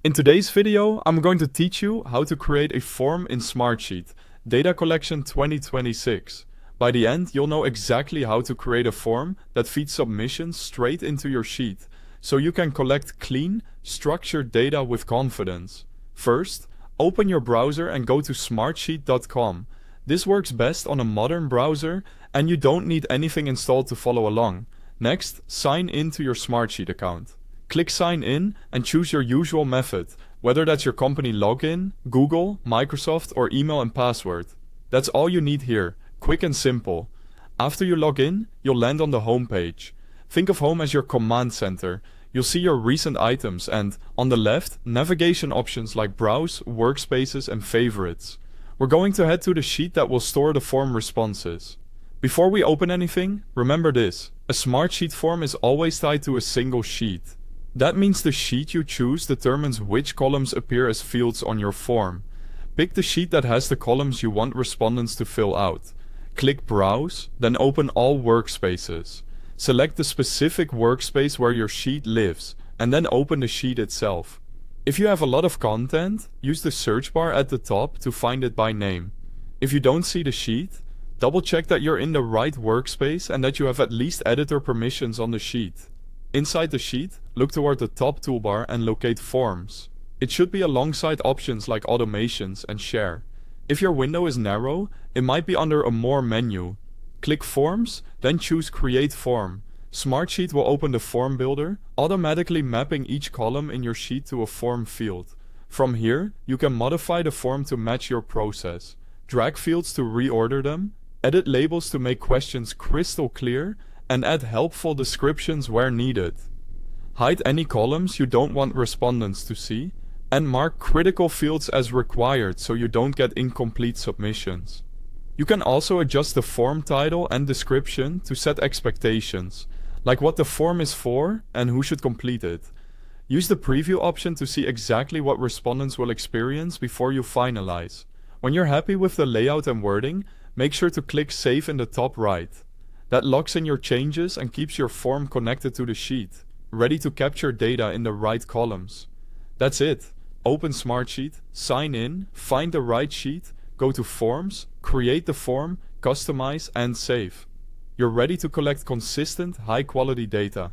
In today's video, I'm going to teach you how to create a form in Smartsheet, Data Collection 2026. By the end, you'll know exactly how to create a form that feeds submissions straight into your sheet, so you can collect clean, structured data with confidence. First, open your browser and go to smartsheet.com. This works best on a modern browser, and you don't need anything installed to follow along. Next, sign in to your Smartsheet account. Click Sign In and choose your usual method, whether that's your company login, Google, Microsoft, or email and password. That's all you need here, quick and simple. After you log in, you'll land on the home page. Think of home as your command center. You'll see your recent items and, on the left, navigation options like Browse, Workspaces, and Favorites. We're going to head to the sheet that will store the form responses. Before we open anything, remember this: a Smartsheet form is always tied to a single sheet. That means the sheet you choose determines which columns appear as fields on your form. Pick the sheet that has the columns you want respondents to fill out. Click Browse, then open all workspaces. Select the specific workspace where your sheet lives, and then open the sheet itself. If you have a lot of content, use the search bar at the top to find it by name. If you don't see the sheet, double check that you're in the right workspace and that you have at least editor permissions on the sheet. Inside the sheet, look toward the top toolbar and locate Forms. It should be alongside options like Automations and Share. If your window is narrow, it might be under a More menu. Click Forms, then choose Create Form. Smartsheet will open the form builder, automatically mapping each column in your sheet to a form field. From here, you can modify the form to match your process, drag fields to reorder them, edit labels to make questions crystal clear, and add helpful descriptions where needed. Hide any columns you don't want respondents to see, and mark critical fields as required so you don't get incomplete submissions. You can also adjust the form title and description to set expectations, like what the form is for and who should complete it. Use the preview option to see exactly what respondents will experience before you finalize. When you're happy with the layout and wording, make sure to click Save in the top right. That locks in your changes and keeps your form connected to the sheet, ready to capture data in the right columns. That's it. Open Smartsheet, sign in, find the right sheet, go to Forms, create the form, customize, and save. You're ready to collect consistent, high-quality data.